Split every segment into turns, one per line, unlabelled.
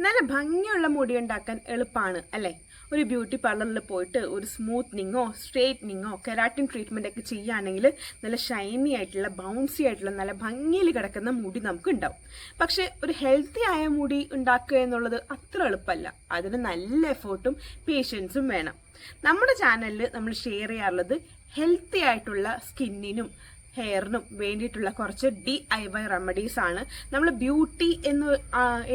നല്ല ഭംഗിയുള്ള മുടി ഉണ്ടാക്കാൻ എളുപ്പമാണ് അല്ലേ? ഒരു ബ്യൂട്ടി പാർലറിൽ പോയിട്ട് ഒരു സ്മൂത്തനിങ്ങോ സ്ട്രെയിറ്റനിങ്ങോ കെരാറ്റിൻ ട്രീറ്റ്മെൻ്റ് ഒക്കെ ചെയ്യുകയാണെങ്കിൽ നല്ല ഷൈനി ആയിട്ടുള്ള ബൗൺസി ആയിട്ടുള്ള നല്ല ഭംഗിയിൽ കിടക്കുന്ന മുടി നമുക്ക് ഉണ്ടാവും. പക്ഷേ ഒരു ഹെൽത്തി ആയ മുടി ഉണ്ടാക്കുക എന്നുള്ളത് അത്ര എളുപ്പമല്ല. അതിന് നല്ല എഫേർട്ടും പേഷ്യൻസും വേണം. നമ്മുടെ ചാനലിൽ നമ്മൾ ഷെയർ ചെയ്യാറുള്ളത് ഹെൽത്തി ആയിട്ടുള്ള സ്കിന്നിനും ഹെയറിനും വേണ്ടിയിട്ടുള്ള കുറച്ച് DIY റെമഡീസ് ആണ്. നമ്മൾ ബ്യൂട്ടി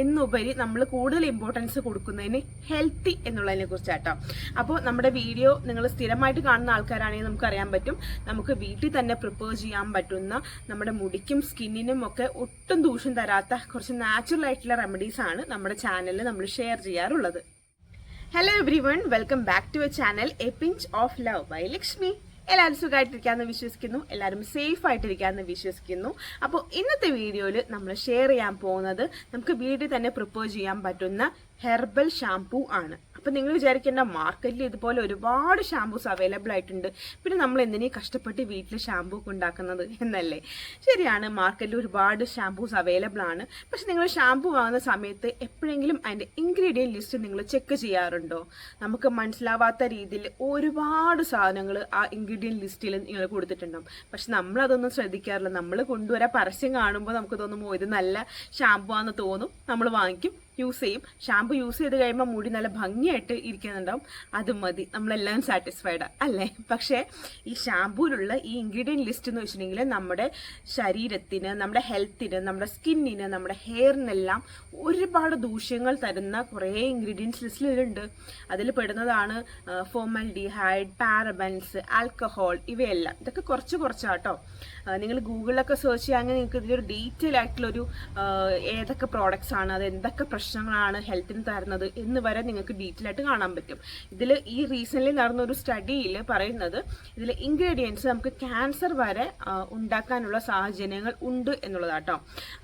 എന്നുപരി നമ്മൾ കൂടുതൽ ഇമ്പോർട്ടൻസ് കൊടുക്കുന്നതിന് ഹെൽത്തി എന്നുള്ളതിനെ കുറിച്ചാട്ടോ. അപ്പോൾ നമ്മുടെ വീഡിയോ നിങ്ങൾ സ്ഥിരമായിട്ട് കാണുന്ന ആൾക്കാരാണെങ്കിൽ നമുക്കറിയാൻ പറ്റും, നമുക്ക് വീട്ടിൽ തന്നെ പ്രിപ്പയർ ചെയ്യാൻ പറ്റുന്ന നമ്മുടെ മുടിക്കും സ്കിന്നിനും ഒക്കെ ഒട്ടും ദൂഷ്യം തരാത്ത കുറച്ച് നാച്ചുറൽ ആയിട്ടുള്ള റെമഡീസ് ആണ് നമ്മുടെ ചാനലിൽ നമ്മൾ ഷെയർ ചെയ്യാറുള്ളത്. Hello everyone, welcome back to a channel a pinch of love by Lakshmi. എല്ലാവരും സുഖമായിട്ടിരിക്കാമെന്ന് വിശ്വസിക്കുന്നു, എല്ലാവരും സേഫ് ആയിട്ടിരിക്കാമെന്ന് വിശ്വസിക്കുന്നു. അപ്പോൾ ഇന്നത്തെ വീഡിയോയിൽ നമ്മൾ ഷെയർ ചെയ്യാൻ പോകുന്നത് നമുക്ക് വീട്ടിൽ തന്നെ പ്രിപ്പയർ ചെയ്യാൻ പറ്റുന്ന ഹെർബൽ ഷാംപൂ ആണ്. അപ്പം നിങ്ങൾ വിചാരിക്കേണ്ട, മാർക്കറ്റിൽ ഇതുപോലെ ഒരുപാട് ഷാംപൂസ് അവൈലബിൾ ആയിട്ടുണ്ട്, പിന്നെ നമ്മൾ എന്തിനേയും കഷ്ടപ്പെട്ട് വീട്ടിൽ ഷാംപൂ ഒക്കെ ഉണ്ടാക്കുന്നത് എന്നല്ലേ? ശരിയാണ്, മാർക്കറ്റിൽ ഒരുപാട് ഷാംപൂസ് അവൈലബിൾ ആണ്. പക്ഷെ നിങ്ങൾ ഷാംപൂ വാങ്ങുന്ന സമയത്ത് എപ്പോഴെങ്കിലും അതിൻ്റെ ഇൻഗ്രീഡിയൻറ്റ് ലിസ്റ്റ് നിങ്ങൾ ചെക്ക് ചെയ്യാറുണ്ടോ? നമുക്ക് മനസ്സിലാവാത്ത രീതിയിൽ ഒരുപാട് സാധനങ്ങൾ ആ ഇൻഗ്രീഡിയൻറ്റ് ലിസ്റ്റിൽ നിങ്ങൾ കൊടുത്തിട്ടുണ്ടാവും. പക്ഷെ നമ്മളതൊന്നും ശ്രദ്ധിക്കാറില്ല. നമ്മൾ കൊണ്ടുവരാൻ പരസ്യം കാണുമ്പോൾ നമുക്ക് തോന്നുമ്പോൾ ഇത് നല്ല ഷാംപൂ ആണെന്ന് തോന്നും, നമ്മൾ വാങ്ങിക്കും, യൂസ് ചെയ്യും. ഷാംപൂ യൂസ് ചെയ്ത് കഴിയുമ്പോൾ മുടി നല്ല ഭംഗിയായിട്ട് ഇരിക്കുന്നുണ്ടാവും, അത് മതി, നമ്മളെല്ലാം സാറ്റിസ്ഫൈഡ് അല്ലേ? പക്ഷേ ഈ ഷാംപൂയിലുള്ള ഈ ഇൻഗ്രീഡിയൻറ്റ് ലിസ്റ്റ് എന്ന് വെച്ചിട്ടുണ്ടെങ്കിൽ നമ്മുടെ ശരീരത്തിന്, നമ്മുടെ ഹെൽത്തിന്, നമ്മുടെ സ്കിന്നിന്, നമ്മുടെ ഹെയറിനെല്ലാം ഒരുപാട് ദൂഷ്യങ്ങൾ തരുന്ന കുറേ ഇൻഗ്രീഡിയൻസ് ലിസ്റ്റിലുണ്ട്. അതിൽ പെടുന്നതാണ് ഫോമൽഡിഹൈഡ്, പാരബൻസ്, ആൽക്കഹോൾ, ഇവയെല്ലാം. ഇതൊക്കെ കുറച്ചാട്ടോ. നിങ്ങൾ ഗൂഗിളിലൊക്കെ സെർച്ച് ചെയ്യുകയാണെങ്കിൽ നിങ്ങൾക്ക് ഇതിലൊരു ഡീറ്റെയിൽ ആയിട്ടുള്ളൊരു ഏതൊക്കെ പ്രോഡക്റ്റ്സ് ആണ്, അത് എന്തൊക്കെ പ്രശ്നങ്ങളാണ് ഹെൽത്തിന് തരുന്നത് എന്ന് വരെ നിങ്ങൾക്ക് ഡീറ്റെയിൽ ആയിട്ട് കാണാൻ പറ്റും. ഇതിൽ ഈ റീസെൻ്റ്ലി നടന്ന ഒരു സ്റ്റഡിയിൽ പറയുന്നത് ഇതിൽ ഇൻഗ്രീഡിയൻസ് നമുക്ക് ക്യാൻസർ വരെ ഉണ്ടാക്കാനുള്ള സാഹചര്യങ്ങൾ ഉണ്ട് എന്നുള്ളതാട്ടോ.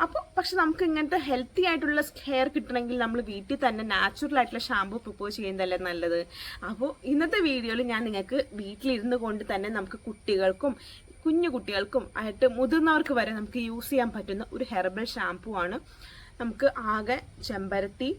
അപ്പോൾ പക്ഷെ നമുക്ക് ഇങ്ങനത്തെ ഹെൽത്തി ആയിട്ടുള്ള ഹെയർ കിട്ടണമെങ്കിൽ നമ്മൾ വീട്ടിൽ തന്നെ നാച്ചുറൽ ആയിട്ടുള്ള ഷാംപൂ പ്രിപ്പയർ ചെയ്യുന്നതല്ലേ നല്ലത്. അപ്പോൾ ഇന്നത്തെ വീഡിയോയിൽ ഞാൻ നിങ്ങൾക്ക് വീട്ടിലിരുന്ന് കൊണ്ട് തന്നെ നമുക്ക് കുഞ്ഞു കുട്ടികൾക്കും ആയിട്ട് മുതിർന്നവർക്ക് വരെ നമുക്ക് യൂസ് ചെയ്യാൻ പറ്റുന്ന ഒരു ഹെർബൽ ഷാംപൂ ആണ്. നമുക്ക് ആകെ ചെമ്പരത്തി,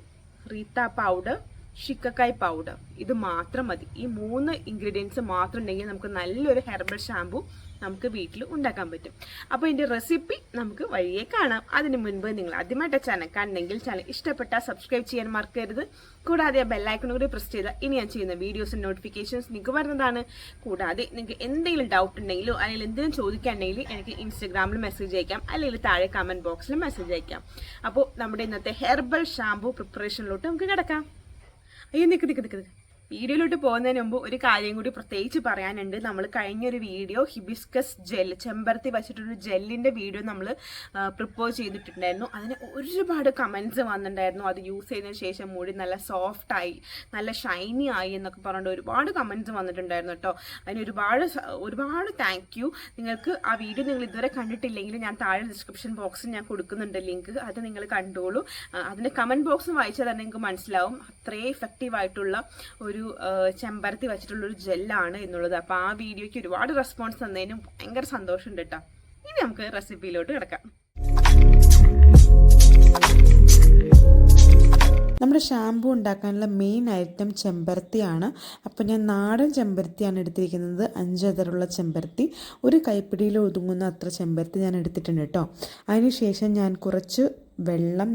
റീത്ത പൗഡർ, ഷിക്കക്കായ് പൗഡർ, ഇത് മാത്രം മതി. ഈ 3 ഇൻഗ്രീഡിയൻസ് മാത്രം ഉണ്ടെങ്കിൽ നമുക്ക് നല്ലൊരു ഹെർബൽ ഷാംപൂ നമുക്ക് വീട്ടിൽ ഉണ്ടാക്കാൻ പറ്റും. അപ്പോൾ ഇതിൻ്റെ റെസിപ്പി നമുക്ക് വഴിയെ കാണാം. അതിന് മുൻപ് നിങ്ങൾ ആദ്യമായിട്ട് ചാനൽ കാണണമെങ്കിൽ ചാനൽ ഇഷ്ടപ്പെട്ടാൽ സബ്സ്ക്രൈബ് ചെയ്യാൻ മറക്കരുത്. കൂടാതെ ആ ബെല്ലൈക്കൺ കൂടി പ്രസ് ചെയ്താൽ ഇനി ഞാൻ ചെയ്യുന്ന വീഡിയോസിൻ്റെ നോട്ടിഫിക്കേഷൻസ് നിങ്ങൾക്ക് വരുന്നതാണ്. കൂടാതെ നിങ്ങൾക്ക് എന്തെങ്കിലും ഡൗട്ട് ഉണ്ടെങ്കിലോ അല്ലെങ്കിൽ എന്തെങ്കിലും ചോദിക്കാനുണ്ടെങ്കിൽ എനിക്ക് ഇൻസ്റ്റഗ്രാമിൽ മെസ്സേജ് അയക്കാം, അല്ലെങ്കിൽ താഴെ കമൻറ്റ് ബോക്സിൽ മെസ്സേജ് അയക്കാം. അപ്പോൾ നമ്മുടെ ഇന്നത്തെ ഹെർബൽ ഷാംപൂ പ്രിപ്പറേഷനിലോട്ട് നമുക്ക് കിടക്കാം. അയ്യോ നിൽക്ക് വീഡിയോയിലോട്ട് പോകുന്നതിന് മുമ്പ് ഒരു കാര്യം കൂടി പ്രത്യേകിച്ച് പറയാനുണ്ട്. നമ്മൾ കഴിഞ്ഞൊരു വീഡിയോ ഹിബിസ്കസ് ജെൽ, ചെമ്പരത്തി വെച്ചിട്ടൊരു ജെല്ലിൻ്റെ വീഡിയോ നമ്മൾ പ്രിപ്പയർ ചെയ്തിട്ടുണ്ടായിരുന്നു. അതിന് ഒരുപാട് കമൻറ്റ്സ് വന്നിട്ടുണ്ടായിരുന്നു. അത് യൂസ് ചെയ്തതിന് ശേഷം മുടി നല്ല സോഫ്റ്റായി, നല്ല ഷൈനി ആയി എന്നൊക്കെ പറഞ്ഞിട്ട് ഒരുപാട് കമൻറ്റ്സ് വന്നിട്ടുണ്ടായിരുന്നു കേട്ടോ. അതിന് ഒരുപാട് താങ്ക് യു. നിങ്ങൾക്ക് ആ വീഡിയോ നിങ്ങൾ ഇതുവരെ കണ്ടിട്ടില്ലെങ്കിൽ ഞാൻ താഴെ ഡിസ്ക്രിപ്ഷൻ ബോക്സിൽ ഞാൻ കൊടുക്കുന്നുണ്ട് ലിങ്ക്, അത് നിങ്ങൾ കണ്ടോളൂ. അതിൻ്റെ കമൻറ്റ് ബോക്സ് വായിച്ചാൽ തന്നെ നിങ്ങൾക്ക് മനസ്സിലാവും അത്രയും ഇഫക്റ്റീവ് ആയിട്ടുള്ള ഒരു ചെമ്പരത്തി വെച്ചിട്ടുള്ളൊരു ജെല്ലാണ് എന്നുള്ളത്. അപ്പോൾ ആ വീഡിയോയ്ക്ക് ഒരുപാട് റെസ്പോൺസ് തന്നതിനും ഭയങ്കര സന്തോഷമുണ്ട് കേട്ടോ. ഇനി നമുക്ക് റെസിപ്പിയിലോട്ട് കിടക്കാം.
നമ്മുടെ ഷാംപൂ ഉണ്ടാക്കാനുള്ള മെയിൻ ഐറ്റം ചെമ്പരത്തിയാണ്. അപ്പോൾ ഞാൻ നാടൻ ചെമ്പരത്തിയാണ് എടുത്തിരിക്കുന്നത്. 5 അതറുള്ള ചെമ്പരത്തി, ഒരു കൈപ്പിടിയിൽ ഒതുങ്ങുന്ന അത്ര ചെമ്പരത്തി ഞാൻ എടുത്തിട്ടുണ്ട് കേട്ടോ. അതിനുശേഷം ഞാൻ കുറച്ച് വെള്ളം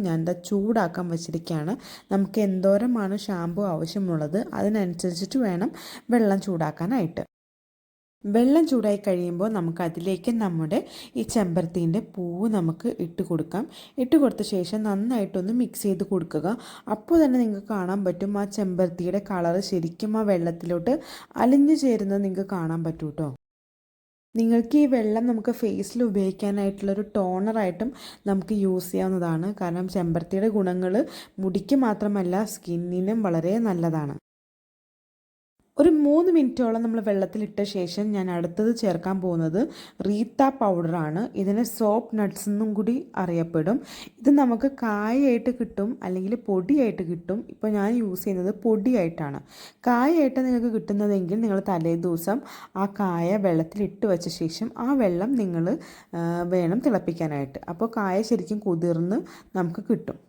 ചൂടാക്കാൻ വെച്ചിരിക്കുകയാണ്. നമുക്ക് എന്തോരമാണ് ഷാംപൂ ആവശ്യമുള്ളത് അതിനനുസരിച്ചിട്ട് വേണം വെള്ളം ചൂടാക്കാനായിട്ട്. വെള്ളം ചൂടായി കഴിയുമ്പോൾ നമുക്ക് അതിലേക്ക് നമ്മുടെ ഈ ചെമ്പരത്തീൻ്റെ പൂവ് നമുക്ക് ഇട്ട് കൊടുക്കാം. ഇട്ട് കൊടുത്ത ശേഷം നന്നായിട്ടൊന്ന് മിക്സ് ചെയ്ത് കൊടുക്കുക. അപ്പോൾ തന്നെ നിങ്ങൾക്ക് കാണാൻ പറ്റും ആ ചെമ്പരത്തിയുടെ കളറ് ശരിക്കും ആ വെള്ളത്തിലോട്ട് അലിഞ്ഞു ചേരുന്നത് നിങ്ങൾക്ക് കാണാൻ പറ്റും കേട്ടോ. നിങ്ങൾക്ക് ഈ വെള്ളം നമുക്ക് ഫേസിൽ ഉപയോഗിക്കാനായിട്ടുള്ളൊരു ടോണറായിട്ടും നമുക്ക് യൂസ് ചെയ്യാവുന്നതാണ്. കാരണം ചെമ്പരത്തിയുടെ ഗുണങ്ങൾ മുടിക്ക് മാത്രമല്ല സ്കിന്നിനും വളരെ നല്ലതാണ്. ഒരു 3 മിനിറ്റോളം നമ്മൾ വെള്ളത്തിലിട്ട ശേഷം ഞാൻ അടുത്തത് ചേർക്കാൻ പോകുന്നത് റീത്ത പൗഡറാണ്. ഇതിന് സോപ്പ് നട്ട്സ് എന്നും കൂടി അറിയപ്പെടും. ഇത് നമുക്ക് കായായിട്ട് കിട്ടും, അല്ലെങ്കിൽ പൊടിയായിട്ട് കിട്ടും. ഇപ്പോൾ ഞാൻ യൂസ് ചെയ്യുന്നത് പൊടിയായിട്ടാണ്. കായായിട്ട് നിങ്ങൾക്ക് കിട്ടുന്നതെങ്കിൽ നിങ്ങൾ തലേ ദിവസം ആ കായ വെള്ളത്തിലിട്ട് വെച്ച ശേഷം ആ വെള്ളം നിങ്ങൾ വേണം തിളപ്പിക്കാനായിട്ട്. അപ്പോൾ കായ ശരിക്കും കുതിർന്ന് നമുക്ക് കിട്ടും.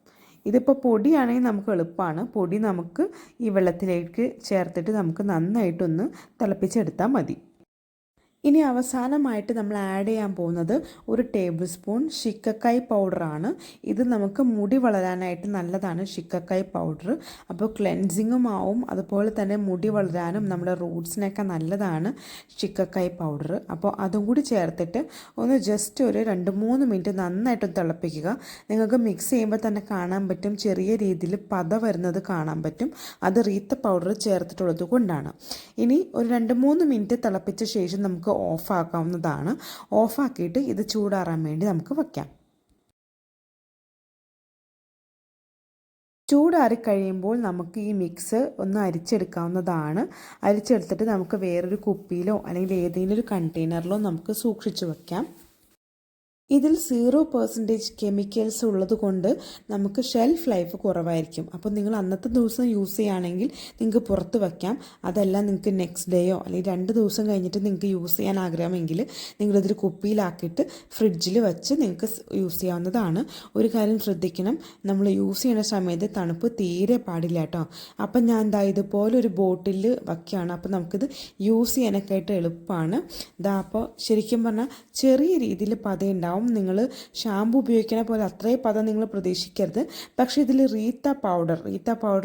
ഇതിപ്പോൾ പൊടിയാണെങ്കിൽ നമുക്ക് എളുപ്പമാണ്. പൊടി നമുക്ക് ഈ വെള്ളത്തിലേക്ക് ചേർത്തിട്ട് നമുക്ക് നന്നായിട്ടൊന്ന് തിളപ്പിച്ചെടുത്താൽ മതി. ഇനി അവസാനമായിട്ട് നമ്മൾ ആഡ് ചെയ്യാൻ പോകുന്നത് 1 ടേബിൾ സ്പൂൺ ഷിക്കക്കായ് പൗഡറാണ്. ഇത് നമുക്ക് മുടി വളരാനായിട്ട് നല്ലതാണ് ഷിക്കക്കായ് പൗഡർ. അപ്പോൾ ക്ലെൻസിങ്ങും ആവും, അതുപോലെ തന്നെ മുടി വളരാനും നമ്മുടെ റൂട്ട്സിനൊക്കെ നല്ലതാണ് ഷിക്കക്കായ് പൗഡർ. അപ്പോൾ അതും കൂടി ചേർത്തിട്ട് ഒന്ന് ജസ്റ്റ് ഒരു 2-3 മിനിറ്റ് നന്നായിട്ടൊന്ന് തിളപ്പിക്കുക. നിങ്ങൾക്ക് മിക്സ് ചെയ്യുമ്പോൾ തന്നെ കാണാൻ പറ്റും ചെറിയ രീതിയിൽ പത വരുന്നത് കാണാൻ പറ്റും. അത് റീത്ത പൗഡർ ചേർത്തിട്ടുള്ളത് കൊണ്ടാണ്. ഇനി ഒരു 2-3 മിനിറ്റ് തിളപ്പിച്ച ശേഷം നമുക്ക് ഓഫാക്കാവുന്നതാണ്. ഓഫാക്കിയിട്ട് ഇത് ചൂടാറാൻ വേണ്ടി നമുക്ക് വയ്ക്കാം. ചൂടാറിക്കഴിയുമ്പോൾ നമുക്ക് ഈ മിക്സ് ഒന്ന് അരിച്ചെടുക്കാവുന്നതാണ്. അരിച്ചെടുത്തിട്ട് നമുക്ക് വേറൊരു കുപ്പിയിലോ അല്ലെങ്കിൽ ഏതെങ്കിലും ഒരു കണ്ടെയ്നറിലോ നമുക്ക് സൂക്ഷിച്ചു വയ്ക്കാം. ഇതിൽ 0% കെമിക്കൽസ് ഉള്ളത് കൊണ്ട് നമുക്ക് ഷെൽഫ് ലൈഫ് കുറവായിരിക്കും. അപ്പോൾ നിങ്ങൾ അന്നത്തെ ദിവസം യൂസ് ചെയ്യുകയാണെങ്കിൽ നിങ്ങൾക്ക് പുറത്ത് വയ്ക്കാം. അതല്ല നിങ്ങൾക്ക് നെക്സ്റ്റ് ഡേയോ അല്ലെങ്കിൽ 2 ദിവസം കഴിഞ്ഞിട്ട് നിങ്ങൾക്ക് യൂസ് ചെയ്യാൻ ആഗ്രഹമെങ്കിൽ നിങ്ങളിതൊരു കുപ്പിയിലാക്കിയിട്ട് ഫ്രിഡ്ജിൽ വെച്ച് നിങ്ങൾക്ക് യൂസ് ചെയ്യാവുന്നതാണ്. ഒരു കാര്യം ശ്രദ്ധിക്കണം, നമ്മൾ യൂസ് ചെയ്യുന്ന സമയത്ത് തണുപ്പ് തീരെ പാടില്ല കേട്ടോ. അപ്പം ഞാൻ ഇതുപോലെ ഒരു ബോട്ടിൽ വയ്ക്കുകയാണ്. അപ്പോൾ നമുക്കിത് യൂസ് ചെയ്യാനൊക്കെ ആയിട്ട് എളുപ്പമാണ്. അപ്പോൾ ശരിക്കും പറഞ്ഞാൽ ചെറിയ രീതിയിൽ പതയുണ്ടാവും. നിങ്ങൾ ഷാമ്പു ഉപയോഗിക്കുന്ന പോലെ അത്രയും പദം നിങ്ങൾ പ്രതീക്ഷിക്കരുത്. പക്ഷേ ഇതിൽ റീത്ത പൗഡർ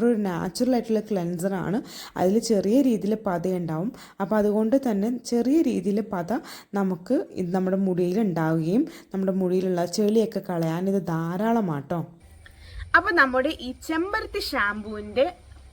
ഒരു നാച്ചുറൽ ആയിട്ടുള്ള ക്ലെൻസറാണ്. അതിൽ ചെറിയ രീതിയിൽ പതയുണ്ടാവും. അപ്പോൾ അതുകൊണ്ട് തന്നെ ചെറിയ രീതിയിൽ പത നമുക്ക് നമ്മുടെ മുടിയിൽ ഉണ്ടാവുകയും നമ്മുടെ മുടിയിലുള്ള ചെളിയൊക്കെ കളയാൻ ഇത് ധാരാളമാട്ടോ.
അപ്പോൾ നമ്മുടെ ഈ ചെമ്പരത്തി ഷാമ്പൂവിൻ്റെ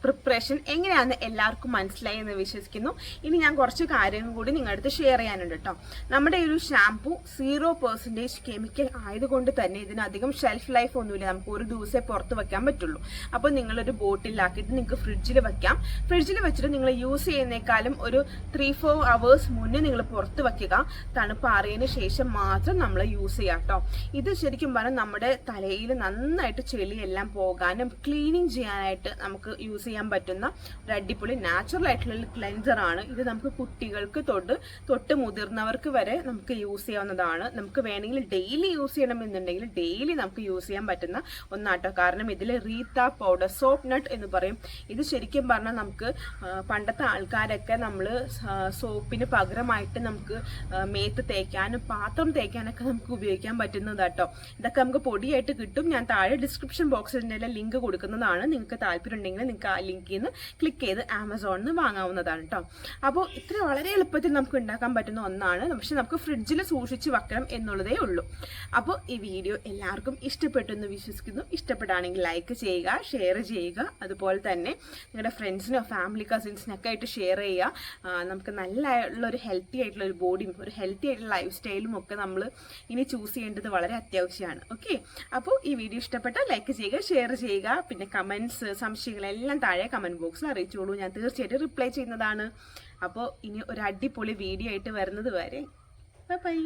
പ്രിപ്പറേഷൻ എങ്ങനെയാണെന്ന് എല്ലാവർക്കും മനസ്സിലായി എന്ന് വിശ്വസിക്കുന്നു. ഇനി ഞാൻ കുറച്ച് കാര്യങ്ങൾ കൂടി നിങ്ങളുടെ അടുത്ത് ഷെയർ ചെയ്യാനുണ്ട് കേട്ടോ. നമ്മുടെ ഈ ഒരു ഷാമ്പൂ 0% കെമിക്കൽ ആയതുകൊണ്ട് തന്നെ ഇതിനധികം ഷെൽഫ് ലൈഫ് ഒന്നുമില്ല. നമുക്ക് ഒരു ദിവസമേ പുറത്ത് വെക്കാൻ പറ്റുള്ളൂ. അപ്പോൾ നിങ്ങളൊരു ബോട്ടിലാക്കിയിട്ട് നിങ്ങൾക്ക് ഫ്രിഡ്ജിൽ വെക്കാം. ഫ്രിഡ്ജിൽ വെച്ചിട്ട് നിങ്ങൾ യൂസ് ചെയ്യുന്നേക്കാളും ഒരു 3-4 hours മുന്നേ നിങ്ങൾ പുറത്ത് വെക്കുക. തണുപ്പാറിയതിന് ശേഷം മാത്രം നമ്മൾ യൂസ് ചെയ്യാം കേട്ടോ. ഇത് ശരിക്കും പറഞ്ഞാൽ നമ്മുടെ തലയിൽ നന്നായിട്ട് ചെളിയെല്ലാം പോകാനും ക്ലീനിങ് ചെയ്യാനായിട്ട് നമുക്ക് യൂസ് ചെയ്യാൻ പറ്റുന്ന ഒരു അടിപൊളി നാച്ചുറൽ ആയിട്ടുള്ള ക്ലെൻസർ ആണ് ഇത്. നമുക്ക് കുട്ടികൾക്ക് തൊട്ട് മുതിർന്നവർക്ക് വരെ നമുക്ക് യൂസ് ചെയ്യാവുന്നതാണ്. നമുക്ക് വേണമെങ്കിൽ ഡെയിലി യൂസ് ചെയ്യണമെന്നുണ്ടെങ്കിൽ ഡെയിലി നമുക്ക് യൂസ് ചെയ്യാൻ പറ്റുന്ന ഒന്നാട്ടോ. കാരണം ഇതിൽ റീത്ത പൗഡർ, സോപ്പ് നട്ട് എന്ന് പറയും. ഇത് ശരിക്കും പറഞ്ഞാൽ നമുക്ക് പണ്ടത്തെ ആൾക്കാരൊക്കെ നമ്മൾ സോപ്പിന് പകരമായിട്ട് നമുക്ക് മേത്ത് തേക്കാനും പാത്രം തേക്കാനൊക്കെ നമുക്ക് ഉപയോഗിക്കാൻ പറ്റുന്നതാട്ടോ. ഇതൊക്കെ നമുക്ക് പൊടിയായിട്ട് കിട്ടും. ഞാൻ താഴെ ഡിസ്ക്രിപ്ഷൻ ബോക്സിൻ്റെ ലിങ്ക് കൊടുക്കുന്നതാണ്. നിങ്ങൾക്ക് താല്പര്യം ഉണ്ടെങ്കിൽ നിങ്ങൾക്ക് ആ ലിങ്കിൽ നിന്ന് ക്ലിക്ക് ചെയ്ത് ആമസോണിൽ നിന്ന് വാങ്ങാവുന്നതാണ് കേട്ടോ. അപ്പോൾ ഇത്ര വളരെ എളുപ്പത്തിൽ നമുക്ക് ഉണ്ടാക്കാൻ പറ്റുന്ന ഒന്നാണ്. പക്ഷെ നമുക്ക് ഫ്രിഡ്ജിൽ സൂക്ഷിച്ച് വെക്കണം എന്നുള്ളതേ ഉള്ളൂ. അപ്പോൾ ഈ വീഡിയോ എല്ലാവർക്കും ഇഷ്ടപ്പെട്ടു എന്ന് വിശ്വസിക്കുന്നു. ഇഷ്ടപ്പെടുകയാണെങ്കിൽ ലൈക്ക് ചെയ്യുക, ഷെയർ ചെയ്യുക. അതുപോലെ തന്നെ നിങ്ങളുടെ ഫ്രണ്ട്സിനോ ഫാമിലി കസിൻസിനൊക്കെ ആയിട്ട് ഷെയർ ചെയ്യുക. നമുക്ക് നല്ലൊരു ഹെൽത്തി ആയിട്ടുള്ള ഒരു ബോഡിയും ഒരു ഹെൽത്തി ആയിട്ടുള്ള ലൈഫ് സ്റ്റൈലും ഒക്കെ നമ്മൾ ഇനി ചൂസ് ചെയ്യേണ്ടത് വളരെ അത്യാവശ്യമാണ്. ഓക്കെ, അപ്പോൾ ഈ വീഡിയോ ഇഷ്ടപ്പെട്ടാൽ ലൈക്ക് ചെയ്യുക, ഷെയർ ചെയ്യുക. പിന്നെ കമൻറ്റ്സ്, സംശയങ്ങളെല്ലാം താഴെ കമൻറ്റ് ബോക്സിൽ അറിയിച്ചോളൂ. ഞാൻ തീർച്ചയായിട്ടും റിപ്ലൈ ചെയ്യുന്നതാണ്. അപ്പോൾ ഇനി ഒരു അടിപൊളി വീഡിയോ ആയിട്ട് വരുന്നത് വരെ ബൈ ബൈ.